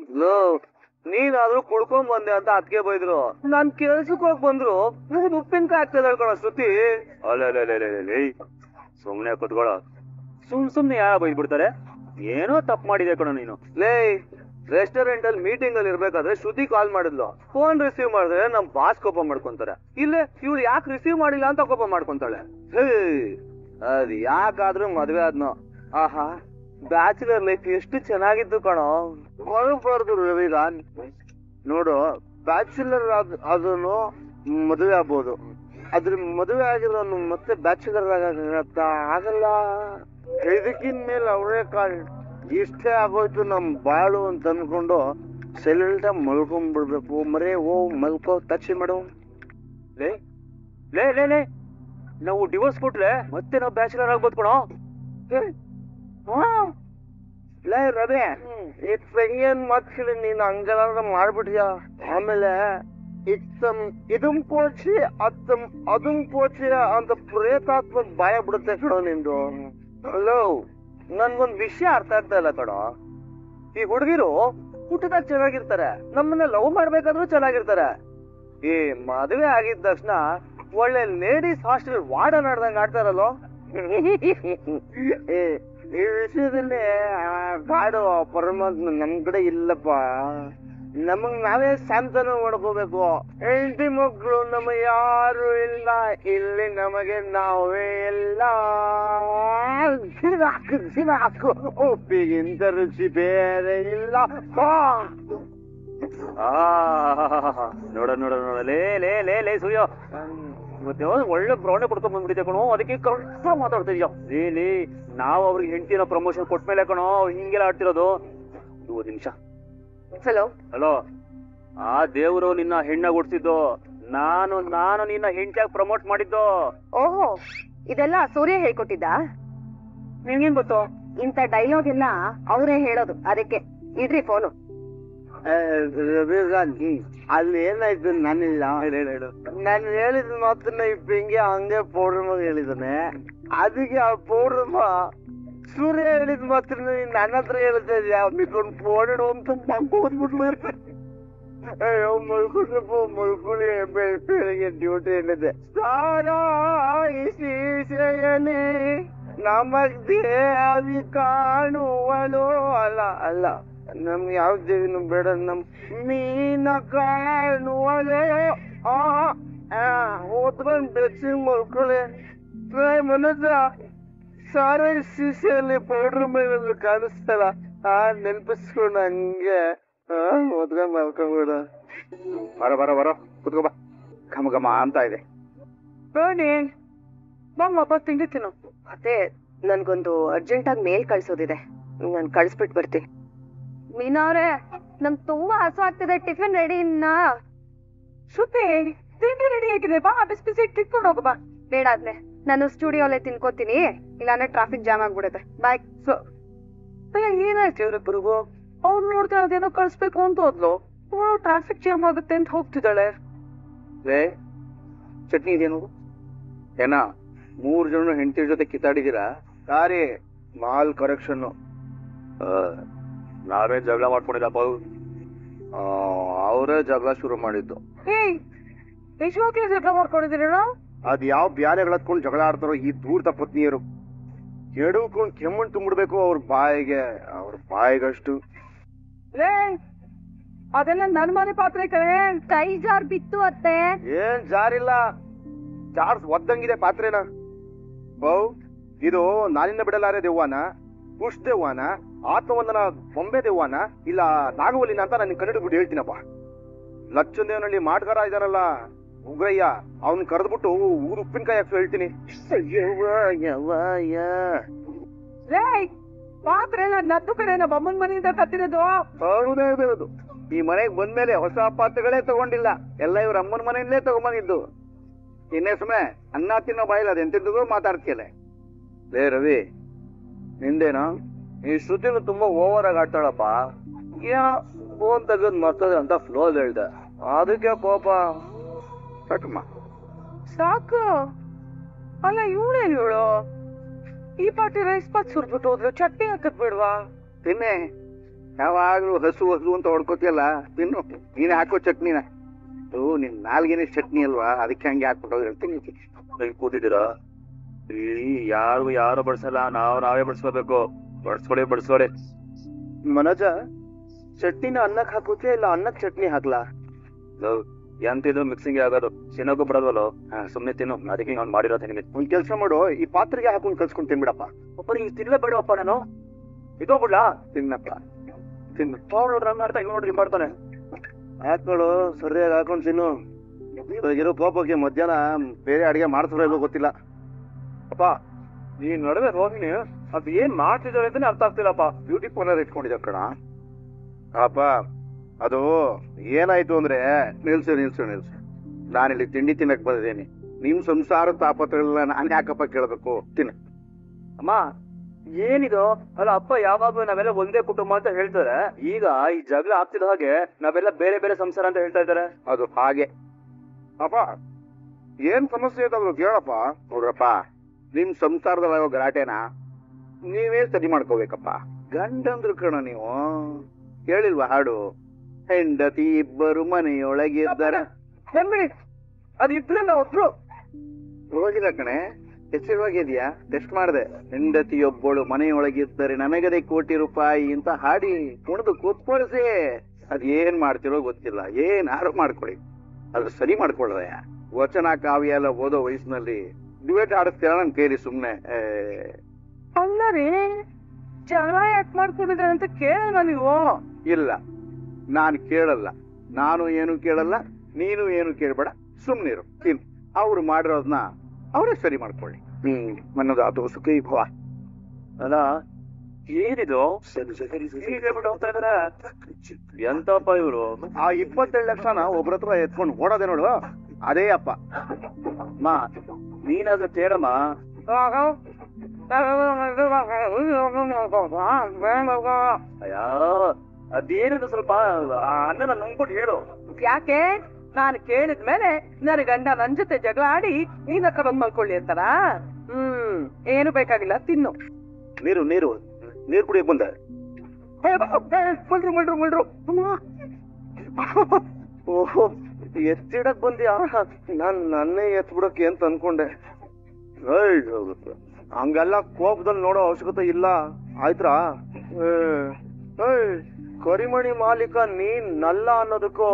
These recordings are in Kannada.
ಲೋ ನೀನಾದ್ರೂ ಕುಡ್ಕೊಂಡ್ ಬಂದೆ ಅಂತ ಅದಕ್ಕೆ ಬೈದ್ರು. ನಾನ್ ಕೆಲ್ಸಕ್ಕೆ ಹೋಗಿ ಬಂದ್ರು ಉಪ್ಪಿನಕಾಯಿ ಆಗ್ತದೆ ಕಣ ಶ್ರುತಿ. ಅಲ್ಲೇ ಸುಮ್ನೆ ಕುತ್ಕೊಳ್ಳೋ. ಸುಮ್ನೆ ಯಾರ ಬೈದ್ಬಿಡ್ತಾರೆ? ಏನೋ ತಪ್ಪು ಮಾಡಿದೆ ಕಣ ನೀನು. ಲೇ ರೆಸ್ಟೋರೆಂಟ್ ಅಲ್ಲಿ ಮೀಟಿಂಗ್ ಅಲ್ಲಿ ಇರ್ಬೇಕಾದ್ರೆ ಶ್ರುತಿ ಕಾಲ್ ಮಾಡಿದ್ಲು. ಫೋನ್ ರಿಸೀವ್ ಮಾಡಿದ್ರೆ ನಮ್ ಬಾಸ್ ಕೋಪ ಮಾಡ್ಕೊಂತಾರೆ. ಇಲ್ಲೇ ಇವಳು ಯಾಕೆ ರಿಸೀವ್ ಮಾಡಿಲ್ಲ ಅಂತ ಕೋಪ ಮಾಡ್ಕೊಂತಾಳೆ. ಅದ್ ಯಾಕಾದ್ರೂ ಮದ್ವೆ ಆದ್ನೋ. ಆಹಾ ಬ್ಯಾಚುಲರ್ ಲೈಫ್ ಎಷ್ಟು ಚೆನ್ನಾಗಿತ್ತು ಕಣೋ. ಹೊರಬಾರ್ದು ರವಿರಾನ್. ನೋಡು, ಬ್ಯಾಚುಲರ್ ಅದನ್ನು ಮದುವೆ ಆಗ್ಬೋದು, ಅದ್ರ ಮದುವೆ ಆಗಿರೋನು ಮತ್ತೆ ಬ್ಯಾಚುಲರ್ ಆಗಲ್ಲ. ಇದಕ್ಕಿನ ಮೇಲೆ ಅವರೇ ಇಷ್ಟೇ ಆಗೋಯ್ತು ನಮ್ ಬಾಳು ಅಂತ ಅನ್ಕೊಂಡು ಸೈಲೆಂಟ್ ಮಲ್ಕೊಂಡ್ಬಿಡ್ಬೇಕು. ಮರೇ ಮಲ್ಕೋ, ಟಚ್ ಮಾಡು. ಲೇ ಲೇ ಲೇ ಲೇ ನಾವು ಡಿವೋರ್ಸ್ ಕೊಟ್ರೆ ಮತ್ತೆ ನಾವು ಬ್ಯಾಚುಲರ್ ಆಗ್ಬೋದು ಕಣೋ. ಲೇ ರವಿ, ಏನ್ ಮಾತಾಡಿ ನೀನ್ ಹಂಗೆಲ್ಲ ಮಾಡ್ಬಿಟ್ಯಾ. ಆಮೇಲೆ ಇದನ್ ಪೋಚಿ ಅದನ್ ಪೋಚಿ ಅಂತ ಪ್ರೇತಾತ್ಮಕ ಭಯ ಬಿಡುತ್ತೆ ಕಣೋ ನಿಂದು. ಹಲೋ, ನನ್ಗೊಂದ್ ವಿಷಯ ಅರ್ಥ ಆಗ್ತಾ ಇಲ್ಲ ಕಣೋ. ಈ ಹುಡುಗಿರು ಹುಟ್ಟದಾಗ ಚೆನ್ನಾಗಿರ್ತಾರೆ, ನಮ್ಮನ್ನ ಲವ್ ಮಾಡ್ಬೇಕಾದ್ರೂ ಚೆನ್ನಾಗಿರ್ತಾರೆ. ಈ ಮದುವೆ ಆಗಿದ ತಕ್ಷಣ ಒಳ್ಳೆ ಲೇಡೀಸ್ ಹಾಸ್ಟೆಲ್ ವಾರ್ಡನ್ ಆಡ್ದಂಗ್ ಆಡ್ತಾರಲ್ಲೋ. ಈ ವಿಷಯದಲ್ಲಿ ಕಾಡು ಪರಮಾತ್ಮ ನಮ್ ಕಡೆ ಇಲ್ಲಪ್ಪ. ನಮಗ್ ನಾವೇ ಶಾಂತನ ಮಾಡ್ಕೋಬೇಕು. ಹೆಂಡತಿ ಮಕ್ಕಳು ನಮ ಯಾರು ಇಲ್ಲ, ಇಲ್ಲಿ ನಮಗೆ ನಾವೇ ಇಲ್ಲ. ಒಪ್ಪಿಗಿಂತ ರುಚಿ ಬೇರೆ ಇಲ್ಲ. ನೋಡ ನೋಡ ನೋಡ ಲೇ ಲೇ ಲೇ ಲೇ ಸೂರ್ಯ, ಇವತ್ತು ಒಳ್ಳೆ ಬ್ರೌಂಡೆ ಕೊಡ್ಕೊಂಡ್ ಬಂದ್ಬಿಟ್ಟಿದೆ ಕಣೋ. ಅದಕ್ಕೆ ಕಷ್ಟ ಮಾತಾಡ್ತಾ ಇದೀಯ. ಲೇ ನಾವು ಅವ್ರಿಗೆ ಹೆಂಡತಿನ ಪ್ರಮೋಷನ್ ಕೊಟ್ಮೇಲೆ ಕಣೋ ಹಿಂಗೆಲ್ಲ ಆಡ್ತಿರೋದು. ಒಂದು ನಿಮಿಷ. ಹಲೋ ಹಲೋ, ಆ ದೇವ್ರು ನಿನ್ನ ಹೆಣ್ಣಾಗ ಹುಡ್ಸಿದ್ದು, ನಾನು ನಿನ್ನ ಹೆಂಡತಿಯಾಗಿ ಪ್ರಮೋಟ್ ಮಾಡಿದ್ದು. ಓಹೋ, ಇದೆಲ್ಲ ಸೂರ್ಯ ಹೇಳ್ಕೊಟ್ಟಿದ್ದ? ನಿನ್ಗೇನ್ ಗೊತ್ತು? ಇಂಥ ಡೈಲಾಗ್ ಎಲ್ಲ ಅವರೇ ಹೇಳೋದು. ಅದಕ್ಕೆ ಇಡ್ರಿ ಫೋನು. ಅಲ್ಲಿ ಏನಾಯ್ತು, ನಾನಿಲ್ಲ. ನಾನು ಹೇಳಿದ ಮಾತನ್ನ ಹಿಂಗೆ ಹಂಗೆ ಪೌರ್ಣಮ ಹೇಳಿದಾನೆ. ಅದಕ್ಕೆ ಆ ಪೌರ್ಣಮ ಸೂರ್ಯ ಹೇಳಿದ ಮಾತ್ರ ನನ್ನ ಹತ್ರ ಹೇಳ್ತಾ ಇದೆಯಾ? ಮಿಕೊಂಡು ಪೋಡೋ ಅಂತ ಮಲ್ಕೊಂಡ್ಬಿಟ್ಲು. ಅಯ್ಯೋ ಮಲ್ಕೊಂಡ್ರಪ್ಪ, ಮಲ್ಕೊಳ್ಳಿ. ಬೆಳಿಗ್ಗೆ ಡ್ಯೂಟಿ ಹೇಳಿದೆ. ಸಾರಾಯಿಸೇನೆ ನಮಗ್ ದೇವಿ ಕಾಣುವಳು. ಅಲ್ಲ ನಮ್ಗೆ ಯಾವ ದೇವಿನೂ ಬೇಡ, ನಮ್ ಮೀನ ಕಾಣುವಳು. ಓದ್ಕೊಂಡ್ ಬೆಚ್ಚಿ ಮಲ್ಕೊಳ್ಳಿ. ಮನಸ್ಸ ಸಾರ ಸೀಸೆಯಲ್ಲಿ ಪೌಡ್ರ್ ಮೇಲೆ ಕಾಣಿಸ್ತಲ್ಲ, ನೆನಪಿಸ್ಕೊಂಡು ಹಂಗೆ ಓದ್ಕೊಂಡ್ ಮಲ್ಕೊಂಡ್ಬಿಡ. ಬರೋ ಕುತ್ಕೋ ಬಾ. ಘಮ ಘಮ ಅಂತ ಇದೆ. ವಾಪಸ್ ತಿಂಡಿ ತಿನ್ನು. ಮತ್ತೆ ನನ್ಗೊಂದು ಅರ್ಜೆಂಟ್ ಆಗಿ ಮೇಲ್ ಕಳ್ಸೋದಿದೆ, ನಾನು ಕಳ್ಸ್ಬಿಟ್ಟು ಬರ್ತೀನಿ. ಮೀನವ್ರೆ, ನಂಗೆ ತುಂಬಾ ಹಸು ಆಗ್ತಿದೆ. ಟಿಫಿನ್ ರೆಡಿ ಇನ್ನ? ಶ್ರುತಿ, ತಿಂಡಿ ರೆಡಿ ಆಗಿದೆ, ಬಾ ಬಿಸಿ ಬಿಸಿ ತಿನ್ಕೊಂಡು ಹೋಗು ಬಾ. ಬೇಡ ಆದ್ನೆ, ನಾನು ಸ್ಟುಡಿಯೋಲ್ಲೇ ತಿನ್ಕೋತೀನಿ, ಇಲ್ಲಾಂದ್ರೆ ಟ್ರಾಫಿಕ್ ಜಾಮ್ ಆಗ್ಬಿಡುತ್ತೆ. ಬಾಯ್. ಏನಾಯ್ತು ಇವ್ರಿಬ್ಬರಿಗೂ? ಅವ್ರು ನೋಡ್ತಾ ಅದೇನೋ ಕಳ್ಸ್ಬೇಕು ಅಂತ ಹೋದ್ಲು, ಟ್ರಾಫಿಕ್ ಜಾಮ್ ಆಗುತ್ತೆ ಅಂತ ಹೋಗ್ತಿದ್ದಾಳೆ. ರೇ, ಚಟ್ನಿ ಇದೇನು? ಏನ 3 ಜನ ಹೆಂಡತಿ ಜೊತೆ ಕಿತ್ತಾಡಿದೀರಾ? ಸಾರಿ, ಮಾಲ್ ಕರೆಕ್ಷನ್. ನಾವೇ ಜಗಳ ಮಾಡ್ಕೊಂಡಿಲ್ಲಪ್ಪ. ಅವರೇ ಜಗಳ ಶುರು ಮಾಡಿದ್ದು. ನಿಜವಾಗ್ಲೂ ಜಗಳ ಮಾಡ್ಕೊಂಡಿದ್ದೀರ? ಅದ್ ಯಾವ ಬ್ಯಾಲೆಗಳು ಹತ್ಕೊಂಡು ಜಗಳ ಆಡ್ತಾರೋ ಈ ದೂರ್ತ ಪತ್ನಿಯರು. ಎಡವ್ಕೊಂಡು ಕೆಮ್ಮಣ್ಣು ತುಂಬಿಡ್ಬೇಕು ಅವ್ರ ಬಾಯಿಗಷ್ಟು. ಅದೆಲ್ಲ ನನ್ ಮನೆ ಪಾತ್ರೆ ಕಣೆ. ಕೈ ಜಾರ್ ಬಿತ್ತು ಅತ್ತೆ. ಏನ್ ಜಾರಿಲ್ಲ, ಚಾರ್ಸ್ ಒದ್ದಂಗಿದೆ ಪಾತ್ರೆನ. ಬೌ, ಇದು ನಾನಿನ್ನ ಬಿಡಲಾರೆ ದೆವ್ವಾನ, ಕುಶ್ ದೆವ್ವಾನ, ಆತ್ಮವಂದನ ಬೊಂಬೆ ದೆವ್ವಾನ, ಇಲ್ಲ ನಾಗವಲ್ಲಿನ ಅಂತ ನಾನು ಕನ್ನಡ ಹೇಳ್ತೀನಪ್ಪ. ಲಚ್ಚಂದೇವನಹಳ್ಳಿ ಮಾಟಗಾರ ಇದಾರಲ್ಲ ಉಗ್ರಯ್ಯ, ಅವನ್ ಕರೆದ್ಬಿಟ್ಟು ಊರು ಉಪ್ಪಿನಕಾಯಿ ಹಾಕ್ಸು ಹೇಳ್ತೀನಿ. ಪಾತ್ರೆ ನದ್ದು ಕಡೆ ಬೊಮ್ಮನ್ ಮನೆಯಿಂದ ತತ್ತಿರೋದು. ಹೌದೇ ಇರೋದು. ಈ ಮನೆಗೆ ಬಂದ್ಮೇಲೆ ಹೊಸ ಪಾತ್ರೆಗಳೇ ತಗೊಂಡಿಲ್ಲ, ಎಲ್ಲ ಇವ್ರ ಅಮ್ಮನ ಮನೆಯಿಂದಲೇ ತಗೊಂಬಂದಿದ್ದು. ಇನ್ನೇ ಸುಮ್ಮನೆ ಅನ್ನ ತಿನ್ನೋ ಬಾಯಿಲ್ಲ, ಅದೆಂತಿದ್ದು ಮಾತಾಡ್ತಿಯಲ್ಲ. ಲೇ ರವಿ, ನಿಂದೇನಾ? ಈ ಶ್ರುತಿನು ತುಂಬಾ ಓವರ್ ಆಗಿ ಆಡ್ತಾಳಪ್ಪ. ಫೋನ್ ತೆಗೆದ್ ಮರ್ತದೆ ಅಂತ ಫ್ಲೋಲ್ ಹೇಳ್ದೆ, ಅದಕ್ಕೆ ಕೋಪ. ಸಾಕಮ್ಮ ಸಾಕು. ಅಲ್ಲ ಇವಳು ಈ ಪಾಟಿ ರೈಸ್ ಪಾತ್ ಸುರ್ಬಿಟ್ಟು ಹೋದ್ರು, ಚಟ್ನಿ ಹಾಕದ್ ಬಿಡ್ವಾ? ತಿನ್ನೆ. ಯಾವಾಗ್ಲೂ ಹಸು ಹಸು ಅಂತ ಹೊಡ್ಕೋತಿಯಲ್ಲ, ತಿನ್ನು. ನೀನ್ ಹಾಕೋ ಚಟ್ನಿನ. ನಿನ್ ನಾಲ್ಗೇನೆ ಚಟ್ನಿ ಅಲ್ವಾ, ಅದಕ್ಕೆ ಹಂಗೆ ಹಾಕ್ಬಿಟ್ಟು ಹೇಳ್ತೀನಿ. ಕೂತಿದ್ದೀರಾ? ಇಲ್ಲಿ ಯಾರು ಬಡ್ಸಲ್ಲ, ನಾವೇ ಬಡ್ಸ್ಕೋಬೇಕು. ಬಡ್ಸ್ಕೊಡಿ. ಮನೋಜ, ಚಟ್ನಿನ ಅನ್ನಕ್ ಹಾಕುತ್ತೆ ಇಲ್ಲ ಅನ್ನಕ್ ಚಟ್ನಿ ಹಾಕ್ಲಾ? ಎಂತಿದ್ರು ಮಿಕ್ಸಿಂಗ್ ಆಗೋದು, ತಿನ್ನೋಕು ಬಿಡೋದಲ್ಲ. ಸುಮ್ನೆ ತಿನ್ನು, ಅದಕ್ಕೆ ಅವ್ನು ಮಾಡಿರೋದು ನಿಮಗೆ. ಒಂದ್ ಕೆಲ್ಸ ಮಾಡು, ಈ ಪಾತ್ರೆಗೆ ಹಾಕೊಂಡ್ ಕಲ್ಸ್ಕೊಂಡ್ ತಿನ್ಬಿಡಪ್ಪ. ಅಪ್ಪ ಈಗ ತಿನ್ಲೇಬೇಡಪ್ಪ ನಾನು. ಇದೋಗ್ಬಿಡ್ಲಾ? ತಿನ್ನಪ್ಪ, ತಿನ್ನು. ನೋಡ್ರಿ ಮಾಡ್ತಾನೆ. ಹಾಕೊಳ್ಳು, ಸರಿಯಾಗಿ ಹಾಕೊಂಡ್ ತಿನ್ನು. ಇರೋ ಕೋಪಕ್ಕೆ ಮಧ್ಯಾಹ್ನ ಬೇರೆ ಅಡಿಗೆ ಮಾಡ್ತಾರೋ ಇಲ್ಲೋ ಗೊತ್ತಿಲ್ಲ. ಅಪ್ಪ ಈ ನಡುವೆ ರೋಹಿಣಿ ಅದ್ ಏನ್ ಮಾಡ್ತಿದ್ದಾಳೆ ಅಂತಾನೆ ಅರ್ಥ ಆಗ್ತಿಲ್ಲಪ್ಪ. ಬ್ಯೂಟಿ ಪಾರ್ಲರ್ ಇಟ್ಕೊಂಡಿದ್ದ ಕಣ. ಅಪ್ಪ ಅದು ಏನಾಯ್ತು ಅಂದ್ರೆ, ನಿಲ್ಸು. ನಾನಿಲ್ಲಿ ತಿಂಡಿ ತಿನ್ನಕ್ ಬಂದಿದ್ದೀನಿ. ನಿಮ್ ಸಂಸಾರ ತಾಪತ್ರಗಳನ್ನ ನಾನ್ ಯಾಕಪ್ಪ ಕೇಳ್ಬೇಕು? ತಿನ್ನ. ಅಮ್ಮ ಏನಿದು? ಅಲ್ಲ ಅಪ್ಪ ಯಾವಾಗ್ಲೂ ನಾವೆಲ್ಲ ಒಂದೇ ಕುಟುಂಬ ಅಂತ ಹೇಳ್ತಾರೆ. ಈಗ ಈ ಜಗಳ ಆಗ್ತಿದ ಹಾಗೆ ನಾವೆಲ್ಲ ಬೇರೆ ಬೇರೆ ಸಂಸಾರ ಅಂತ ಹೇಳ್ತಾ ಇದ್ದಾರೆ. ಅದು ಹಾಗೆ. ಅಪ್ಪ ಏನ್ ಸಮಸ್ಯೆ ಇದ್ದಾದ್ರು ಕೇಳಪ್ಪ. ನೋಡ್ರಪ್ಪ, ನಿಮ್ ಸಂಸಾರದಲ್ಲಾಗೋ ಗಲಾಟೆನ ನೀವೇ ಸರಿ ಮಾಡ್ಕೋಬೇಕಪ್ಪ. ಗಂಡಂದ್ರು ಕಣ ನೀವು. ಕೇಳಿಲ್ವಾ ಹಾಡು? ಹೆಂಡತಿ ಇಬ್ಬರು ಮನೆಯೊಳಗಿದ್ದಾರೆ. ಅದು ಇಬ್ರಲ್ಲ ಒಬ್ರು ಹೋಗಿಲ್ಲ ಕಣೆ, ಹೆಸರುವಾಗಿದ್ಯಾ? ಟೆಸ್ಟ್ ಮಾಡಿದೆ. ಹೆಂಡತಿಯೊಬ್ಬಳು ಮನೆಯೊಳಗಿದ್ದರೆ ನನಗದೆ ಕೋಟಿ ರೂಪಾಯಿ ಅಂತ ಹಾಡಿ ಕುಣಿದು ಕೂತ್ಕೊಳಿಸಿ. ಅದೇನ್ ಮಾಡ್ತಿರೋ ಗೊತ್ತಿಲ್ಲ, ಏನಾರು ಮಾಡ್ಕೊಳ್ಳಿ, ಅದು ಸರಿ ಮಾಡ್ಕೊಳ್ರೆ. ವಚನ ಕಾವ್ಯ ಎಲ್ಲ ಓದೋ ವಯಸ್ಸಿನಲ್ಲಿ ಡಿಬೇಟ್ ಆಡಿಸ್ತೀರ ನನ್ ಕೈಲಿ ಸುಮ್ನೆ. ಅಲ್ಲ ರೀ, ಜಗಳ ಯಾಕೆ ಮಾಡ್ಕೊಂಡಿದ್ರೆ ಅಂತ ಕೇಳಲ್ಲ ನೀವು? ಇಲ್ಲ, ನಾನು ಕೇಳಲ್ಲ. ನಾನು ಏನು ಕೇಳಲ್ಲ, ನೀನು ಏನು ಕೇಳ್ಬೇಡ, ಸುಮ್ನಿರು. ತಿನ್. ಅವ್ರು ಮಾಡಿರೋದನ್ನ ಅವರೇ ಸರಿ ಮಾಡ್ಕೊಳ್ಳಿ. ಮನ್ನದು ಅದು ಸುಖಿ ಭವ. ಅಲ್ಲ ಏನಿದು? ಹೋಗ್ತಾ ಇದಾರೆ ಎಂತಪ್ಪ ಇವ್ರು? ಆ 27 ಲಕ್ಷನ ಒಬ್ರ ಹತ್ರ ಎತ್ಕೊಂಡು ಓಡೋದೆ ನೋಡು, ಅದೇ ಅಪ್ಪ. ಮಾ ನೀನಾದ್ರೂ ಕೇಳಮ್ಮ. ಅಯ್ಯೋ ಅದೇನಿದು, ಸ್ವಲ್ಪ ಅನ್ನನ ನುಂಗ್ಬಿಟ್ಟು ಹೇಳು. ಯಾಕೆ? ನಾನು ಕೇಳಿದ್ಮೇಲೆ ನನ್ನ ಗಂಡ ನನ್ ಜೊತೆ ಜಗಳ ಆಡಿ ನೀನಕ್ಕ ಬಂದ್ ಮಲ್ಕೊಳ್ಳಿ ಅಂತಾರ? ಏನು ಬೇಕಾಗಿಲ್ಲ, ತಿನ್ನು. ನೀರು ಕುಡಿಯಕ್ ಬಂದೆ. ಮುಳ್ರು. ಓಹೋ, ಎತ್ತಿಡಕ್ ಬಂದ್ಯಾ? ನನ್ನೇ ಎತ್ ಬಿಡಕ್ಕೆ ಅಂತ ಅನ್ಕೊಂಡೆ. ಹಂಗೆಲ್ಲ ಕೋಪದಲ್ಲಿ ನೋಡೋ ಅವಶ್ಯಕತೆ ಇಲ್ಲ, ಆಯ್ತಾ? ಕರಿಮಣಿ ಮಾಲೀಕ ನೀನಲ್ಲ ಅನ್ನೋದಕ್ಕೂ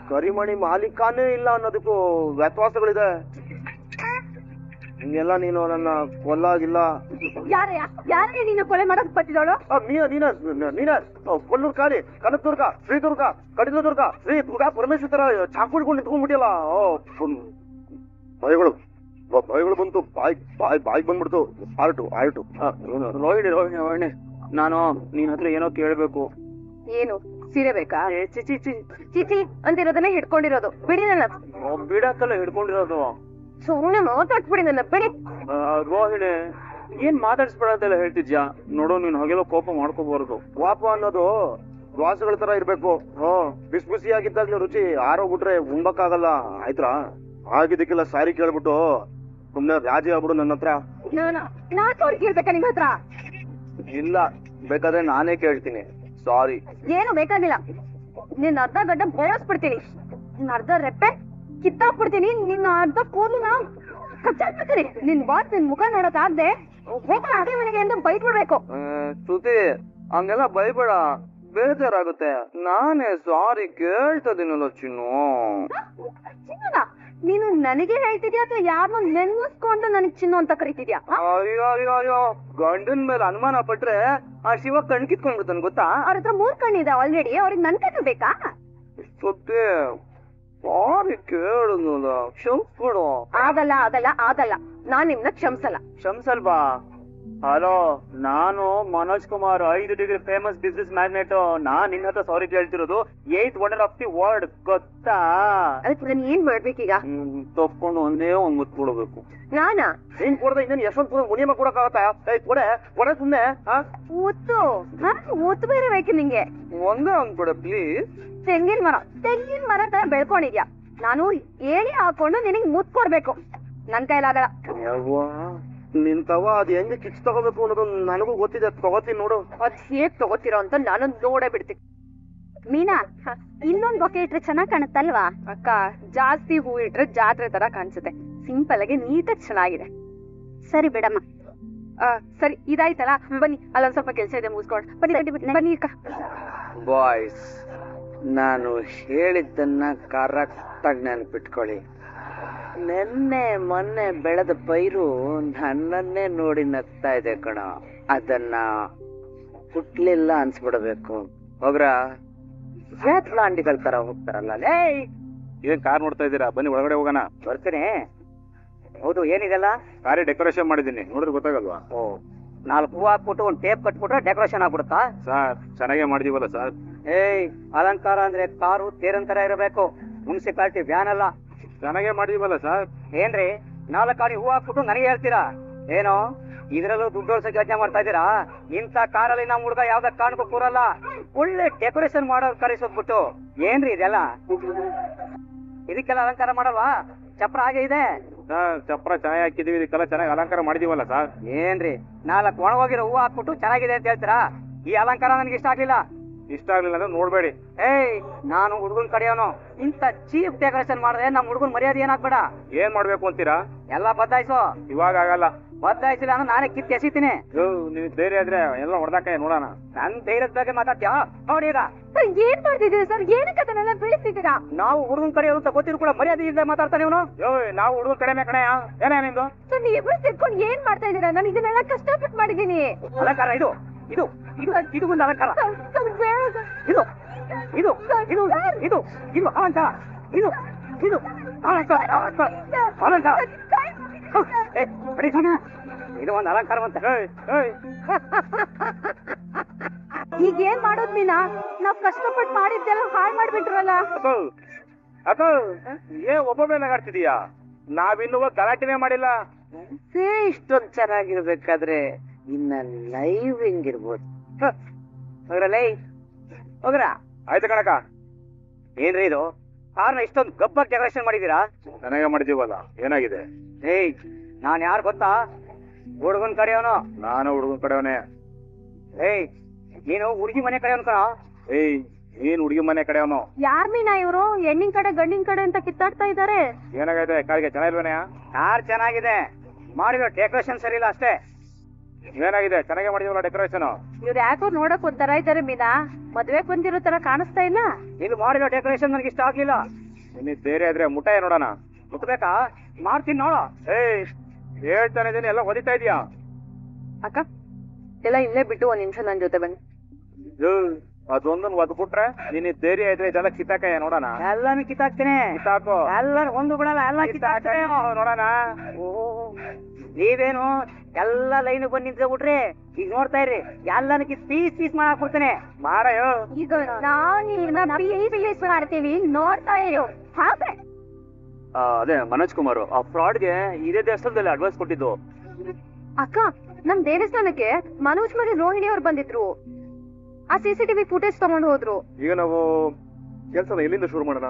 ಕರಿಮಣಿ ಮಾಲೀಕನೇ ಇಲ್ಲ ಅನ್ನೋದಕ್ಕೂ ವ್ಯತ್ಯಾಸಗಳಿದೆ. ಹಿಂಗೆಲ್ಲ ನೀನು ನನ್ನ ಕೊಲ್ಲಾಗಿಲ್ಲ. ಯಾರೇ ನೀನು ಕೊಲೆ ಮಾಡಕ್ ಬರ್ತಿದ್ದಾಳು? ನೀನ ಕೊಲ್ಲೂರ್ ಕಾಲಿ, ಕನಕದುರ್ಗ, ಶ್ರೀದುರ್ಗ, ಕಡಿಲದುರ್ಗ, ಶ್ರೀ ದುರ್ಗಾ ಪರಮೇಶ್ವರ ಚಾಕುಡ್ಕೊಂಡು ನಿಂತ್ಕೊಂಡ್ಬಿಟ್ಟಿಯಲ್ಲ. ಭಯಗಳು ಬಂತು, ಬಾಯಿ ಬಂದ್ಬಿಡ್ತು. ಆರ್ಟು. ರೋಹಿಣಿ, ನಾನು ನಿನ್ ಹತ್ರ ಏನೋ ಕೇಳ್ಬೇಕು. ಏನು? ಸೀರೆ ಬೇಕಾ? ಚಿಚಿ ಅಂತಿರೋದನ್ನ ಹಿಡ್ಕೊಂಡಿರೋದು. ಬಿಡಿ ನನ್ನ. ಬಿಡಕ್ಕಲ್ಲ ಹಿಡ್ಕೊಂಡಿರೋದು. ಸುಮ್ಮನೆ ಮಾತಾಡ್ಬಿಡಿ ನನ್ನ, ಬಿಡಿ. ರೋಹಿಣಿ, ಏನ್ ಮಾತಾಡ್ಸ್ಬೇಡ ಅಂತೆಲ್ಲ ಹೇಳ್ತಿದ್ಯಾ? ನೋಡು, ನೀನ್ ಹಾಗೆಲ್ಲ ಕೋಪ ಮಾಡ್ಕೋಬಾರದು. ಕೋಪ ಅನ್ನೋದು ದ್ವಾಸಗಳ ತರ ಇರ್ಬೇಕು. ಬಿಸಿ ಬಿಸಿಯಾಗಿದ್ದಾಗ್ಲೂ ರುಚಿ ಆರೋಗ್ಬಿಟ್ರೆ ಉಣ್ಬಕ್ಕಾಗಲ್ಲ, ಆಯ್ತಾ? ಆಗಿದ್ದಕ್ಕೆಲ್ಲ ಸಾರಿ ಕೇಳ್ಬಿಟ್ಟು ಸುಮ್ನೆ ರಾಜಿ ಆಗ್ಬಿಡು ನನ್ನ ಹತ್ರ. ನಾನ್ ಕೇಳ್ಬೇಕಾ ನಿಮ್ ಹತ್ರ? ಇಲ್ಲ, ಬೇಕಾದ್ರೆ ನಾನೇ ಕೇಳ್ತೀನಿ. ಸಾರಿ. ಏನು ಬೇಕಾಗಿಲ್ಲ. ನಿನ್ನ ಅರ್ಧ ಗಡ್ಡ ಬೋಳಿಸ್ಬಿಡ್ತೀನಿ, ನಿನ್ನ ಅರ್ಧ ರೆಪ್ಪೆ ಕಿತ್ತಾಕ್ಬಿಡ್ತೀನಿ, ನಿನ್ನ ಅರ್ಧ ಕೂದಲನ್ನ ಕಚ್ಚಾಕ್ಬಿಡ್ತೀನಿ. ನಿನ್ ಬಾಸ್ ನಿನ್ ಮುಖ ನೋಡೋದಾಗ್ದೆ ಅದೇ ಮನೆಗೆ ಅಂತ ಬೈದ್ಬಿಡ್ಬೇಕು. ಶ್ರುತಿ, ಹಂಗೆಲ್ಲ ಬೈಬೇಡ, ಬೇಜಾರಾಗುತ್ತೆ. ನಾನೇ ಸಾರಿ ಕೇಳ್ತದಿನಲ್ಲ ಚಿನ್ನು. ನೀನು ನನಗೆ ಹೇಳ್ತಿದ್ಯಾ ಅಥವಾ ಯಾರನ್ನೋ ನೆನ್ಸ್ಕೊಂಡು ನನಗ್ ಚಿನ್ನು ಅಂತ ಕರಿತಿದ್ಯಾ? ಅಯ್ಯೋ, ಗಂಡನ್ ಮೇಲೆ ಅನುಮಾನ ಪಟ್ರೆ ಆ ಶಿವ ಕಣ್ ಕಿತ್ಕೊಂಡ್ಬಿಡ್ತಾನೆ, ಗೊತ್ತಾ? ಅವ್ರ ಹತ್ರ 3 ಕಣ್ಣಿದೆ ಆಲ್ರೆಡಿ, ಅವ್ರಿಗೆ ನನ್ ಕಣ್ಣು ಬೇಕಾ? ಸುದ್ದಿ ಸಾರಿ ಕೇಳುದಿಲ್ಲ, ಕ್ಷಮಿಸ್ಬಿಡು. ಆಗಲ್ಲ, ನಾನ್ ನಿಮ್ನ ಕ್ಷಮಿಸಲ್ಲ. ಕ್ಷಮಿಸಲ್ವಾ? ಹಲೋ, ನಾನು Manoj Kumar, 5 degree famous business magnet. ನಾನ್ ನಿನ್ನ ಹತ್ರ ಸಾರಿ ಕೇಳ್ತಿರೋದು 8th wonder of the world, ಗೊತ್ತಾ? ಅದಕ್ಕೆ ನಾನು ಏನ್ ಮಾಡ್ಬೇಕೀಗ? ತಪ್ಕೊಂಡು ಒಂದೇ ಒಂದ್ ಮುತ್ತು ಕೊಡ್ಬೇಕು. ನಾನಾ? ನೀನ್ ಕೊಡದ ಇನ್ನೇನು ಎಷ್ಟೊಂದು ಮುನಿಯಮ್ಮ ಕೊಡಕ್ಕಾಗತ್ತ? ಕೊಡೆ ಸುಮ್ನೆ. ಒತ್ತು ಬೇರೆ ಬೇಕು ನಿಂಗೆ? ಒಂದೇ ಒಂದ್ ಕೊಡೆ ಪ್ಲೀಸ್. ತೆಂಗಿನ ಮರ ತರ ಬೆಳ್ಕೊಂಡಿದ್ಯಾ. ನಾನು ಏಣಿ ಹಾಕೊಂಡು ನಿನಗ್ ಮುತ್ ಕೊಡ್ಬೇಕು, ನನ್ ಕೈಲಾಗಲ್ಲ. ನಿಂತವ ಅದ್ ಹೆಂಗೆ ಕಿಚ್ ತಗೋಬೇಕು ಅನ್ನೋದು ನನಗೂ ಗೊತ್ತಿದೆ, ತಗೋತೀನಿ ನೋಡು. ಅದ್ ಹೇಗ್ ತಗೋತೀರೋ ಅಂತ ನಾನು ನೋಡೇ ಬಿಡ್ತೀನಿ. ಮೀನಾ, ಇನ್ನೊಂದ್ ಬೊಕೆ ಇಟ್ರೆ ಚೆನ್ನಾಗ್ ಕಾಣುತ್ತಲ್ವಾ? ಅಕ್ಕ, ಜಾಸ್ತಿ ಹೂ ಇಟ್ರೆ ಜಾತ್ರೆ ತರ ಕಾಣಿಸುತ್ತೆ. ಸಿಂಪಲ್ ಆಗಿ ನೀಟಾಗಿ ಚೆನ್ನಾಗಿದೆ. ಸರಿ ಬಿಡಮ್ಮ. ಸರಿ, ಇದಾಯ್ತಲ್ಲ, ಬನ್ನಿ, ಅಲ್ಲೊಂದ್ ಸ್ವಲ್ಪ ಕೆಲಸ ಇದೆ, ಮುಗಿಸ್ಕೊಂಡು ಬನ್ನಿ. ಬನ್ನಿ ಅಕ್ಕ. ಬಾಯ್ಸ್, ನಾನು ಹೇಳಿದ್ದನ್ನ ಕರೆಕ್ಟ್ ಆಗಿ ನೆನ್ಪಿಟ್ಕೊಳ್ಳಿ. ನೆನ್ನೆ ಮೊನ್ನೆ ಬೆಳೆದ ಪೈರು ನನ್ನನ್ನೇ ನೋಡಿ ನಗ್ತಾ ಇದೆ ಕಣ. ಅದನ್ನ ಹುಟ್ಲಿಲ್ಲ ಅನ್ಸ್ಬಿಡ್ಬೇಕು. ಹೋಗ್ರ ಲಾಂಡಿಗಳ ತರ ಹೋಗ್ತಾರಲ್ಲ. ಲೇ, ಏನ್ ಕಾರ್ ನೋಡ್ತಾ ಇದ್ದೀರಾ? ಬನ್ನಿ ಒಳಗಡೆ ಹೋಗೋಣ. ಬರ್ತೀನಿ. ಹೌದು, ಏನಿದೆಲ್ಲ? ಕಾರೇ ಡೆಕೋರೇಷನ್ ಮಾಡಿದ್ದೀನಿ, ನೋಡಿದ್ರೆ ಗೊತ್ತಾಗಲ್ವಾ? ಓ, 4 ಹೂ ಹಾಕ್ಬಿಟ್ಟು ಒಂದ್ ಟೇಪ್ ಕಟ್ಬಿಟ್ರೆ ಡೆಕೋರೇಷನ್ ಆಗ್ಬಿಡುತ್ತಾ? ಸರ್, ಚೆನ್ನಾಗೇ ಮಾಡಿದೀವಲ್ಲ ಸರ್. ಏಯ್, ಅಲಂಕಾರ ಅಂದ್ರೆ ಕಾರು ತೇರಂತರ ಇರಬೇಕು, ಮುನ್ಸಿಪಾಲಿಟಿ ವ್ಯಾನ್ ಅಲ್ಲ. ಚೆನ್ನಾಗೇ ಮಾಡಿದೀವಲ್ಲ ಸರ್. ಏನ್ರಿ 4 ಕಾಡಿ ಹೂ ಹಾಕ್ಬಿಟ್ಟು ನನಗೆ ಹೇಳ್ತೀರಾ? ಏನೋ ಇದ್ರಲ್ಲೂ ದುಡ್ಡು ಉಳ್ಸಕ್ಕೆ ಯೋಚನೆ ಮಾಡ್ತಾ ಇದ್ದೀರಾ? ಇಂಥ ಕಾರಲ್ಲಿ ನಮ್ಮ ಹುಡುಗ ಯಾವ್ದ ಕಾರಣಕ್ಕೂ ಕೂರಲ್ಲ. ಒಳ್ಳೆ ಡೆಕೋರೇಷನ್ ಮಾಡೋರು ಕರೆಸೋದ್ಬಿಟ್ಟು ಏನ್ರಿ ಇದೆಲ್ಲ? ಇದಕ್ಕೆಲ್ಲ ಅಲಂಕಾರ ಮಾಡಲ್ವಾ? ಚಪ್ರ ಹಾಗೆ ಇದೆ ಸರ್. ಚಪ್ರ ಚೆನ್ನಾಗಿ ಹಾಕಿದೀವಿ, ಇದಕ್ಕೆಲ್ಲ ಚೆನ್ನಾಗಿ ಅಲಂಕಾರ ಮಾಡಿದೀವಲ್ಲ ಸರ್. ಏನ್ರಿ 4 ಒಣಗೋಗಿರೋ ಹೂ ಹಾಕ್ಬಿಟ್ಟು ಚೆನ್ನಾಗಿದೆ ಅಂತ ಹೇಳ್ತೀರಾ? ಈ ಅಲಂಕಾರ ನನಗೆ ಇಷ್ಟ ಆಗ್ಲಿಲ್ಲ. ಇಷ್ಟ ಆಗ್ಲಿಲ್ಲ ಅಂದ್ರೆ ನೋಡ್ಬೇಡಿ. ಏಯ್, ನಾನು ಹುಡುಗನ್ ಕಡೆಯವನು. ಇಂಥ ಚೀಪ್ ಡೆಕೋರೇಷನ್ ಮಾಡಿದ್ರೆ ನಮ್ಮ ಹುಡುಗನ್ ಮರ್ಯಾದೆ ಏನಾಗ್ಬೇಡ. ಏನ್ ಮಾಡ್ಬೇಕು ಅಂತೀರಾ? ಎಲ್ಲ ಬದಲಾಯಿಸೋ. ಇವಾಗ ಆಗಲ್ಲ. ಬದಲಾಯಿಸಿಲ್ಲ ಅಂದ್ರೆ ನಾನೇ ಕಿತ್ತು ಎಸಿತೀನಿ. ನೀವು ಧೈರ್ಯ ಇದ್ರೆ ಎಲ್ಲ ಹೊಡೆದಾಕ ನೋಡೋಣ. ನನ್ ಧೈರ್ಯದ ಬಗ್ಗೆ ಮಾತಾಡ್ತೀಯಾ? ನೋಡಿ ಈಗ ಏನ್ ಮಾಡ್ತಿದ್ದೀರಿ ಸರ್? ಏನಕ್ಕೆ ಅದನ್ನೆಲ್ಲ ಬೀಳ್ತಿದ್ದೀರಾ? ನಾವು ಹುಡುಗನ್ ಕಡೆಯವರು ಅಂತ ಗೊತ್ತಿರು ಕೂಡ ಮರ್ಯಾದೆಯಿಂದ ಮಾತಾಡ್ತಾನೆ ಇವನು. ನಾವು ಹುಡುಗ ಕಡೆನೇ ಕಣೆಯ. ಏನೇ ನಿಂದು? ಸರ್, ನೀವಿಬ್ರು ತಿಳ್ಕೊಂಡು ಏನ್ ಮಾಡ್ತಾ ಇದ್ದೀರಾ? ನಾನು ಇದನ್ನೆಲ್ಲ ಕಷ್ಟಪಟ್ಟು ಮಾಡಿದ್ದೀನಿ. ಅಲಂಕಾರ ಇದು ಇದು ಇದು ಇದು ಒಂದು ಅಲಂಕಾರ. ಇದು ಇದು ಇದು ಇದು ಇದು ಅಲಂಕಾರ. ಇದು ಇದು ಅಲಂಕಾರ ಅಲಂಕಾರ. ಇದು ಒಂದು ಅಲಂಕಾರ ಅಂತ. ಈಗ ಏನ್ ಮಾಡೋದ್ ಮೀನಾ? ನಾವ್ ಕಷ್ಟಪಟ್ಟು ಮಾಡಿದ್ದೆಲ್ಲ ಹಾಳು ಮಾಡ್ಬಿಟ್ರಲ್ಲ. ಅಕ್ಕ, ಏನ್ ಒಬ್ಬೊಬ್ಬ ನಗಾಡ್ತಿದೀಯಾ? ನಾವಿನ್ನು ಗಲಾಟೆನೇ ಮಾಡಿಲ್ಲ. ಇಷ್ಟೊಂದು ಚೆನ್ನಾಗಿರ್ಬೇಕಾದ್ರೆ ಇನ್ನ ಲೈವ್ ಹೆಂಗಿರ್ಬೋದು? ಹೋಗ್ರ ಲೈ, ಹೋಗ್ರ. ಆಯ್ತು ಕಣಕ. ಏನ್ರಿ ಇದು? ಕಾರ್ನ ಇಷ್ಟೊಂದು ಗಬ್ಬಾಗಿ ಡೆಕೋರೇಷನ್ ಮಾಡಿದೀರಾ? ಚೆನ್ನಾಗೆ ಮಾಡಿದೀವಲ್ಲ, ಏನಾಗಿದೆ? ಏಯ್, ನಾನ್ ಯಾರು ಗೊತ್ತಾ? ಹುಡುಗನ್ ಕಡೆಯವನು. ನಾನು ಹುಡುಗನ್ ಕಡೆಯವನೇ. ಏಯ್, ನೀನು ಹುಡುಗಿ ಮನೆ ಕಡೆಯವನು ಕಣ. ಏಯ್, ನೀನ್ ಹುಡುಗಿ ಮನೆ ಕಡೆಯವನು. ಯಾರ್ ಮೀನಾ ಇವರು? ಹೆಣ್ಣಿನ ಕಡೆ ಗಂಡಿನ ಕಡೆ ಅಂತ ಕಿತ್ತಾಡ್ತಾ ಇದ್ದಾರೆ. ಏನಾಗೈತೆ? ಕಾಲಿಗೆ ಚೆನ್ನಾಗಿಲ್ವೇನೆಯ? ಕಾರ್ ಚೆನ್ನಾಗಿದೆ, ಮಾಡಿರೋ ಡೆಕೋರೇಷನ್ ಸರಿ ಇಲ್ಲ ಅಷ್ಟೇ. ಏನಾಗಿದೆ? ಚೆನ್ನಾಗೆ ಮಾಡಿದೀವಲ್ಲ ಡೆಕೋರೇಷನ್. ಇವ್ರು ಯಾಕೋ ನೋಡಕ್ ಒಂಥರ ಇದ್ದಾರೆ ಮೀನಾ. ಮದ್ವೆಗ್ ಬಂದಿರೋ ತರ ಕಾಣಿಸ್ತಾ ಇಲ್ಲ. ಇದು ಮಾಡಿರೋ ಡೆಕೋರೇಷನ್ ನನಗೆ ಇಷ್ಟ ಆಗ್ಲಿಲ್ಲ. ನಿನ್ನ ಧೈರ್ಯ ಇದ್ರೆ ಮುಟ್ಟಾಯ ನೋಡೋಣ. ಮುಟ್ಬೇಕಾ? ಮಾಡ್ತೀನಿ ನೋಡ. ಏಯ್, ಹೇಳ್ತಾನೆ ಇದೀನಿ, ಎಲ್ಲ ಹೊಡಿತಾ ಇದೀಯಾ? ಅಕ್ಕ, ಎಲ್ಲ ಇಲ್ಲೇ ಬಿಟ್ಟು ಒಂದ್ ನಿಮಿಷ ನನ್ ಜೊತೆ ಬನ್ನಿ. ಅದೊಂದನ್ ಒದ್ಬಿಟ್ರೆ ನಿನ್ನ ಧೈರ್ಯ ಇದ್ರೆ ಇದೆಲ್ಲ ಕಿತ್ತಾಕ ನೋಡೋಣ. ಎಲ್ಲಾನು ಕಿತ್ತಾಕ್ತೀನಿ. ಕಿತ್ತಾಕು. ಎಲ್ಲಾನು ಒಂದು ಬಿಡಲ್ಲ, ಎಲ್ಲ ಕಿತ್ತಾಕ್ತೀನಿ ನೋಡೋಣ. ನೀವೇನು ಎಲ್ಲ ಲೈನ್ ಬಂದು ನಿಂತ್ಕೊಂಡ್ಬಿಟ್ರಿ. ಈಗ ನೋಡ್ತಾ ಇರ್ರಿ, ಎಲ್ಲಾನು ಪೀಸ್ ಪೀಸ್ ಮಾಡಾಕ್ ಕೊಡ್ತೇನೆ. ಮಾರಾಯೋ, ಈಗ ಮಾಡ್ತೀವಿ, ನೋಡ್ತಾ ಇರೋ. ಅದೇ ಮನೋಜ್ ಕುಮಾರ್ ಆ ಫ್ರಾಡ್ಗೆ ಇದೇ ದೇವಸ್ಥಾನದಲ್ಲಿ ಅಡ್ವೈಸ್ ಕೊಟ್ಟಿದ್ದು. ಅಕ್ಕ, ನಮ್ ದೇವಸ್ಥಾನಕ್ಕೆ ಮನೋಜ್ ಮರಿ ರೋಹಿಣಿ ಅವ್ರು ಬಂದಿದ್ರು. ಆ CCTV ಫುಟೇಜ್ ತಗೊಂಡು ಹೋದ್ರು. ಈಗ ನಾವು ಕೆಲಸ ಎಲ್ಲಿಂದ ಶುರು ಮಾಡೋಣ?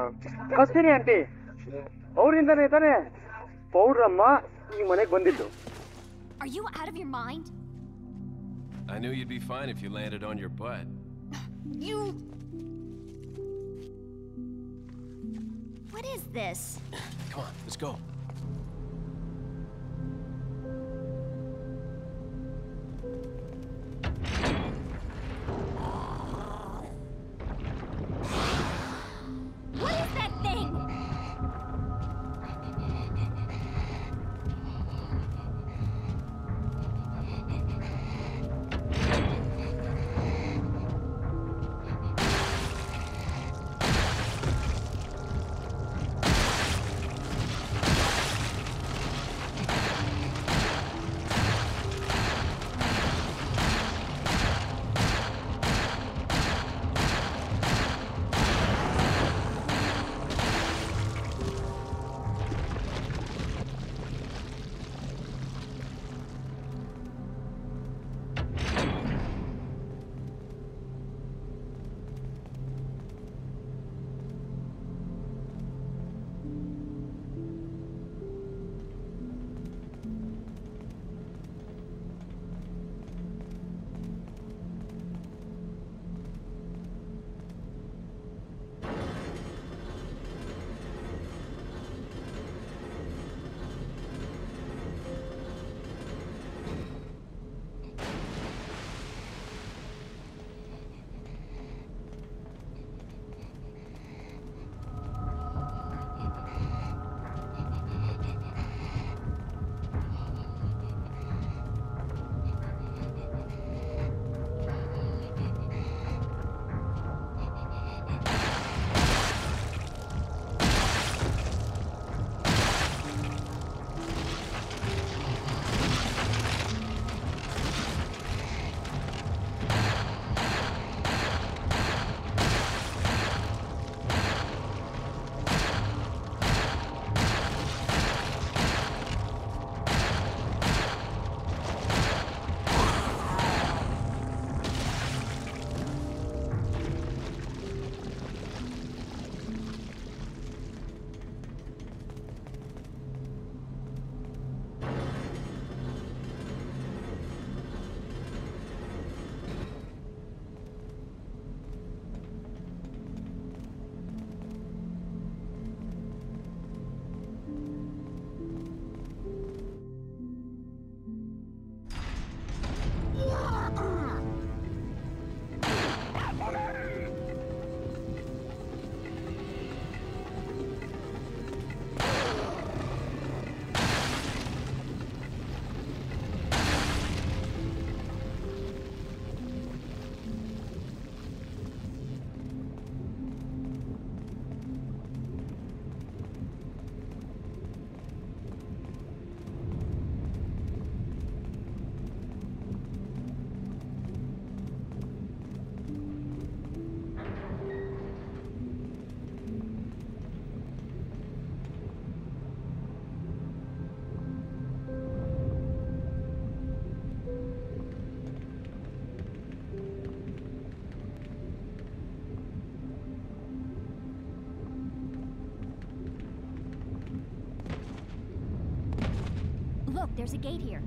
ಕಸ್ತೀನಿ ಆಂಟಿ, ಅವರಿಂದಾನೇ ತಾನೆ ಪೌಡ್ರಮ್ಮ ಈ ಮನೆಗೆ ಬಂದಿದ್ದು. Are you out of your mind? I knew you'd be fine if you landed on your butt. You... What is this? Come on, let's go. What is that thing? There's a gate here.